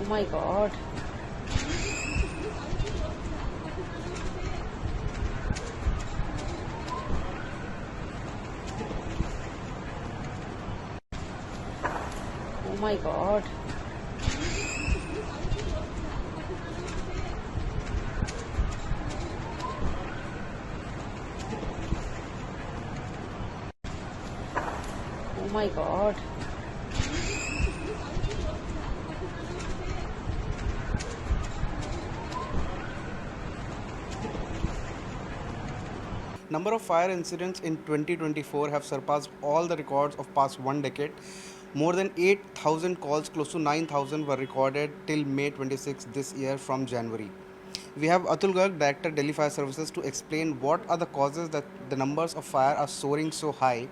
Oh my God. Oh my God. Oh my God. Number of fire incidents in 2024 have surpassed all the records of past one decade. More than 8,000 calls, close to 9,000 were recorded till May 26 this year from January. We have Atul Garg, Director Delhi Fire Services, to explain what are the causes that the numbers of fire are soaring so high.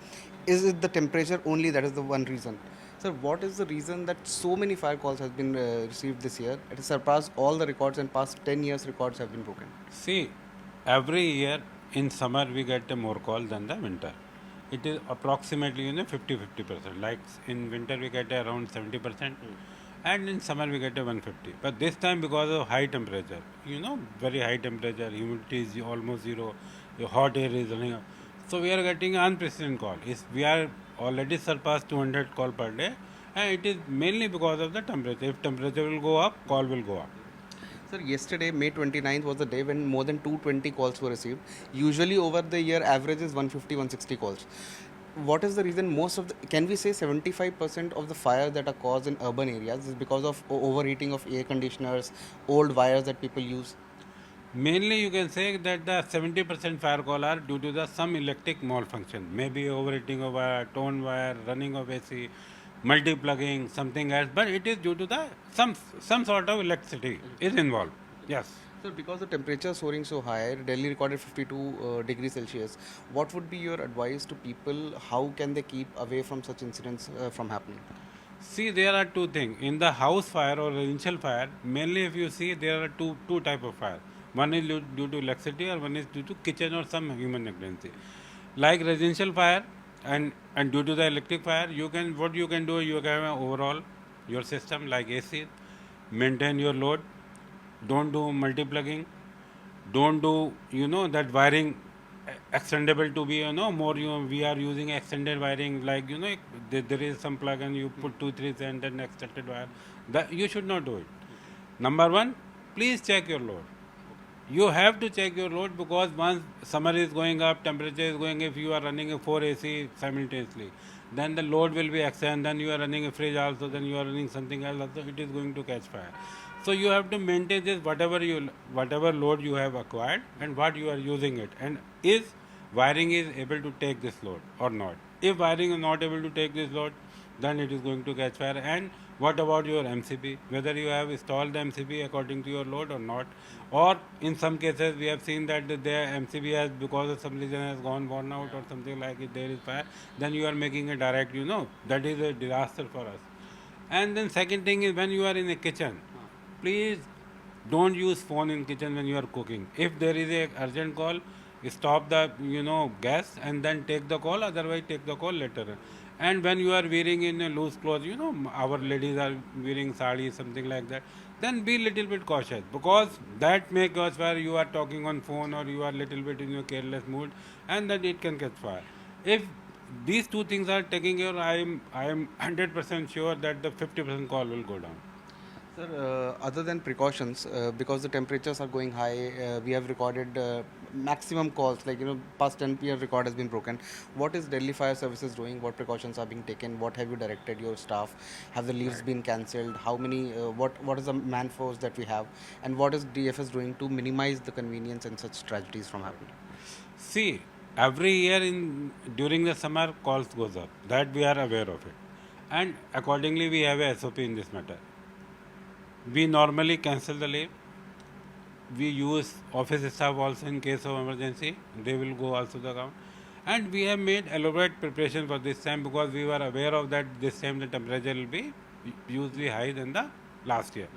Is it the temperature only that is the one reason? Sir, what is the reason that so many fire calls has been received this year? It has surpassed all the records and past 10 years records have been broken. See, every year in summer we get a more call than the winter. It is approximately 50-50%. Like in winter we get around 70%, and in summer we get a 150. But this time because of high temperature, very high temperature, humidity is almost zero, your hot air is running up. So we are getting unprecedented call. We are already surpassed 200 call per day, and it is mainly because of the temperature. If temperature will go up, call will go up. Sir, yesterday, May 29th, was the day when more than 220 calls were received. Usually, over the year, average is 150, 160 calls. What is the reason? Can we say 75% of the fires that are caused in urban areas is because of overheating of air conditioners, old wires that people use? Mainly, you can say that the 70% fire call are due to the some electric malfunction, maybe overheating of a tone wire, running of AC, multi-plugging, something else. But it is due to the some sort of electricity is involved. Yes. Sir, because the temperature is soaring so high, Delhi recorded 52 degrees Celsius. What would be your advice to people? How can they keep away from such incidents from happening? See, there are two things. In the house fire or residential fire, mainly if you see, there are two type of fire. One is due to electricity, or one is due to kitchen or some human negligence. Like residential fire and due to the electric fire, what you can do, you can overall your system like AC, maintain your load, don't do multi-plugging, don't do that wiring extendable to be more we are using extended wiring, like there is some plug and you put 2 3 cent and extended wire, that you should not do it. Number one, please check your load. You have to check your load, because once summer is going up, temperature is going, if you are running a 4 AC simultaneously, then the load will be extended, then you are running a fridge also, then you are running something else also, it is going to catch fire. So you have to maintain this, whatever load you have acquired and what you are using it, and is wiring is able to take this load or not. If wiring is not able to take this load, then it is going to catch fire. And what about your MCB? Whether you have installed the MCB according to your load or not, or in some cases we have seen that the MCB has, because of some reason, has gone worn out or something like it, there is fire, then you are making a direct, that is a disaster for us. And then second thing is, when you are in a kitchen, please don't use phone in kitchen when you are cooking. If there is a urgent call, stop the gas and then take the call, otherwise take the call later. And when you are wearing in a loose clothes, our ladies are wearing sari, something like that, then be little bit cautious, because that may cause fire. You are talking on phone or you are little bit in a careless mood, and then it can catch fire. If these two things are taking care, I am 100% sure that the 50% call will go down. Sir, other than precautions, because the temperatures are going high, we have recorded maximum calls, like past 10 year record has been broken. What is Delhi Fire Services doing? What precautions are being taken? What have you directed your staff? Have the leaves been cancelled? How many? What is the man force that we have? And what is DFS doing to minimize the convenience and such tragedies from happening? See, every year during the summer, calls goes up. That we are aware of it, and accordingly we have a SOP in this matter. We normally cancel the leave. We use office staff also in case of emergency. They will go also the account. And we have made elaborate preparation for this time, because we were aware of that this time the temperature will be usually high than the last year.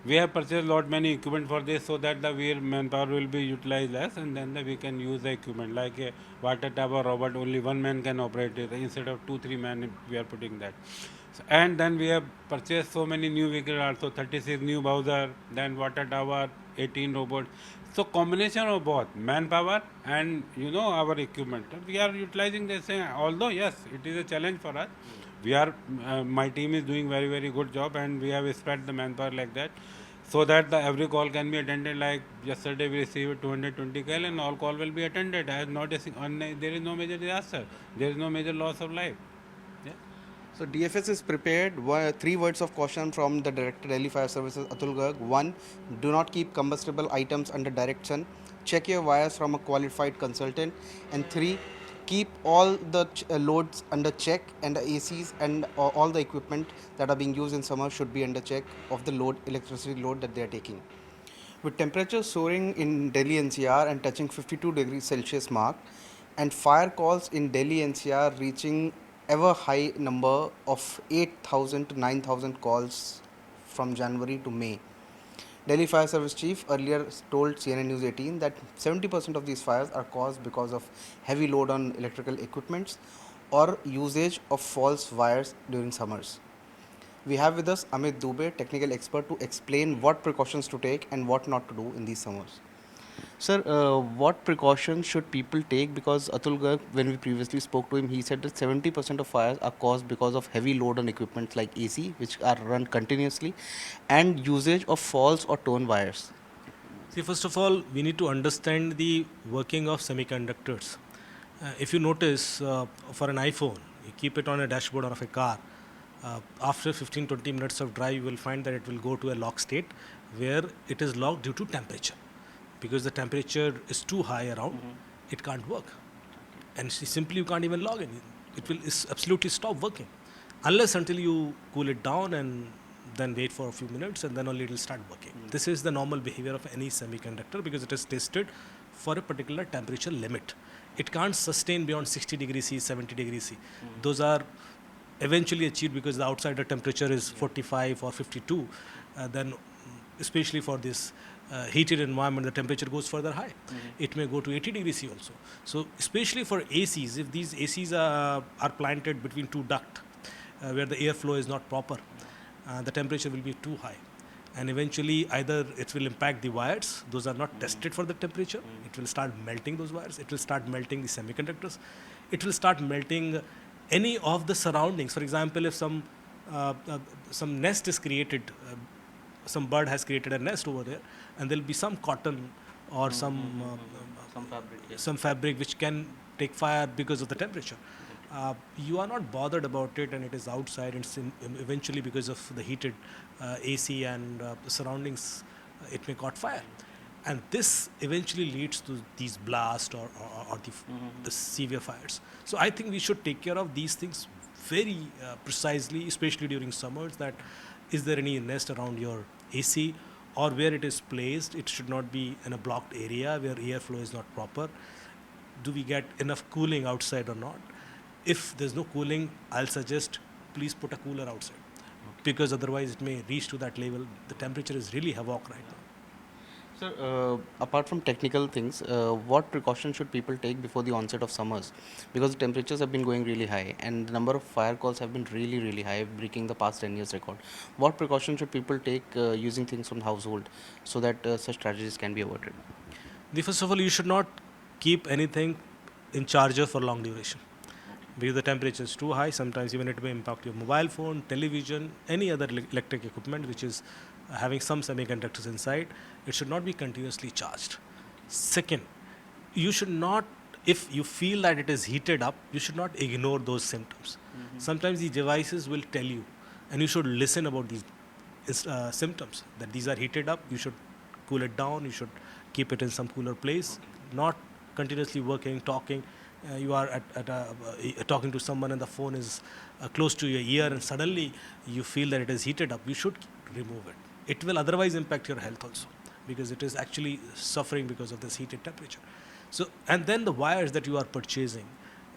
We have purchased lot many equipment for this, so that the manpower will be utilized less, and then we can use the equipment like a water tap or robot. Only one man can operate it instead of 2 3 men. We are putting that. And then we have purchased so many new vehicles also, 36 new Bowser, then water tower, 18 robots. So combination of both manpower and our equipment. We are utilizing the same. Although yes, it is a challenge for us. We are my team is doing very good job, and we have spread the manpower like that, so that the every call can be attended. Like yesterday we received 220 call, and all call will be attended. As not there is no major disaster. There is no major loss of life. Yeah. So DFS is prepared. Three words of caution from the Director Delhi Fire Services Atul Garg. One, do not keep combustible items under direct sun. Check your wires from a qualified consultant. And three, keep all the loads under check, and the ACs and all the equipment that are being used in summer should be under check of the electricity load that they are taking. With temperatures soaring in Delhi NCR and touching 52 degrees Celsius mark, and fire calls in Delhi NCR reaching ever high number of 8,000 to 9,000 calls from January to May. Delhi Fire Service Chief earlier told CNN News 18 that 70% of these fires are caused because of heavy load on electrical equipments or usage of false wires during summers. We have with us Amit Dubey, technical expert, to explain what precautions to take and what not to do in these summers. Sir, what precautions should people take? Because Atul Garg, when we previously spoke to him, he said that 70% of fires are caused because of heavy load on equipment like AC, which are run continuously, and usage of false or torn wires. See, first of all, we need to understand the working of semiconductors. If you notice, for an iPhone, you keep it on a dashboard of a car, after 15-20 minutes of drive, you will find that it will go to a lock state where it is locked due to temperature. Because the temperature is too high around, it can't work. And simply you can't even log in. It will absolutely stop working. Unless until you cool it down and then wait for a few minutes, and then only it will start working. This is the normal behavior of any semiconductor because it is tested for a particular temperature limit. It can't sustain beyond 60 degrees C, 70 degrees C. Those are eventually achieved because the outside temperature is 45 or 52. Then especially for this heated environment, the temperature goes further high. It may go to 80 degrees C also. So especially for ACs, if these ACs are planted between two ducts where the airflow is not proper, the temperature will be too high. And eventually either it will impact the wires, those are not tested for the temperature, it will start melting those wires, it will start melting the semiconductors, it will start melting any of the surroundings. For example, if some nest is created, some bird has created a nest over there, and there will be some cotton or some fabric which can take fire because of the temperature. You are not bothered about it, and it is outside, and eventually because of the heated AC and the surroundings, it may caught fire. And this eventually leads to these blasts or the severe fires. So I think we should take care of these things very precisely, especially during summers, that is there any nest around your AC, or where it is placed, it should not be in a blocked area where airflow is not proper. Do we get enough cooling outside or not? If there's no cooling, I'll suggest please put a cooler outside, because otherwise it may reach to that level. The temperature is really havoc right now. Sir, apart from technical things, what precautions should people take before the onset of summers? Because the temperatures have been going really high and the number of fire calls have been really high, breaking the past 10 years record. What precautions should people take using things from household so that such tragedies can be avoided? First of all, you should not keep anything in charger for long duration. Because the temperature is too high, sometimes even it may impact your mobile phone, television, any other electric equipment which is having some semiconductors inside. It should not be continuously charged. Second, you should not, if you feel that it is heated up, you should not ignore those symptoms. Sometimes these devices will tell you, and you should listen about these symptoms, that these are heated up, you should cool it down, you should keep it in some cooler place, not continuously working, talking. You are talking to someone and the phone is close to your ear, and suddenly you feel that it is heated up, you should remove it. It will otherwise impact your health also, because it is actually suffering because of this heated temperature. So, and then the wires that you are purchasing,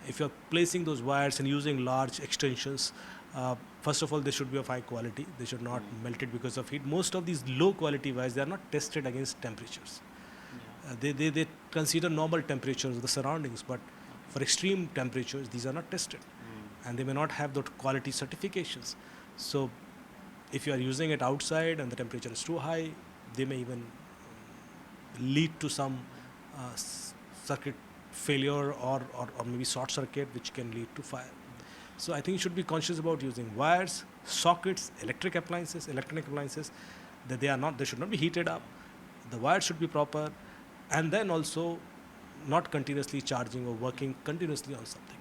if you are placing those wires and using large extensions, first of all, they should be of high quality. They should not melt it because of heat. Most of these low quality wires, they are not tested against temperatures. They consider normal temperatures of the surroundings, but for extreme temperatures, these are not tested. and they may not have the quality certifications. So if you are using it outside and the temperature is too high, they may even lead to some circuit failure, or maybe short circuit, which can lead to fire. So I think you should be conscious about using wires, sockets, electronic appliances, that they should not be heated up. The wires should be proper, and then also not continuously charging or working continuously on something.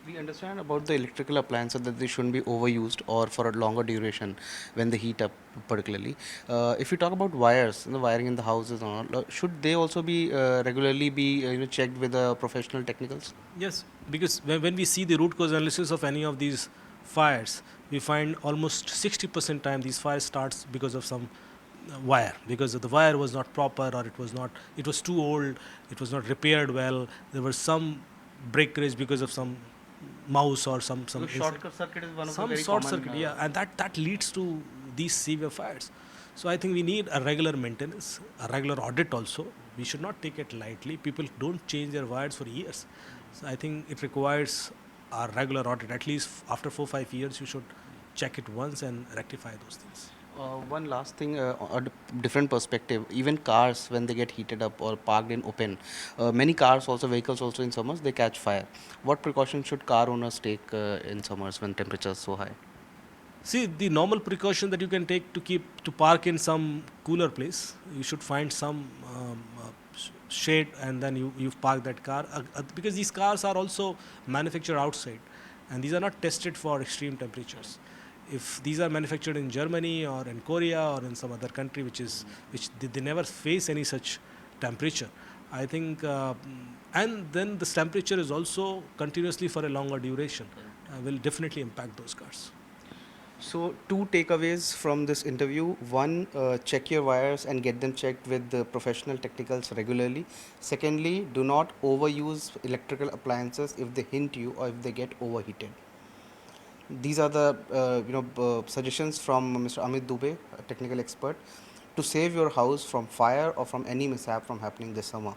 We understand about the electrical appliances that they shouldn't be overused or for a longer duration when they heat up, particularly. If you talk about wires, the wiring in the houses, and all, should they also be regularly be checked with the professional technicals? Yes, because when we see the root cause analysis of any of these fires, we find almost 60% time these fires starts because of some wire, because the wire was not proper, or it was too old, it was not repaired well, there was some breakage because of some mouse or some Because short circuit is one of the some very short common. circuit, yeah, and that leads to these severe fires. So I think we need a regular maintenance, a regular audit also. We should not take it lightly. People don't change their wires for years. So I think it requires a regular audit. At least after 4-5 years, you should check it once and rectify those things. One last thing, different perspective. Even cars, when they get heated up or parked in open, many cars also, vehicles also in summers, they catch fire. What precautions should car owners take in summers when temperatures so high? See, the normal precaution that you can take to park in some cooler place, you should find some shade, and then you park that car, because these cars are also manufactured outside, and these are not tested for extreme temperatures. If these are manufactured in Germany or in Korea or in some other country which they never face any such temperature, I think, and then this temperature is also continuously for a longer duration, will definitely impact those cars. So, two takeaways from this interview. One, check your wires and get them checked with the professional technicals regularly. Secondly, do not overuse electrical appliances if they hint you or if they get overheated. These are the suggestions from Mr. Amit Dubey, a technical expert, to save your house from fire or from any mishap from happening this summer.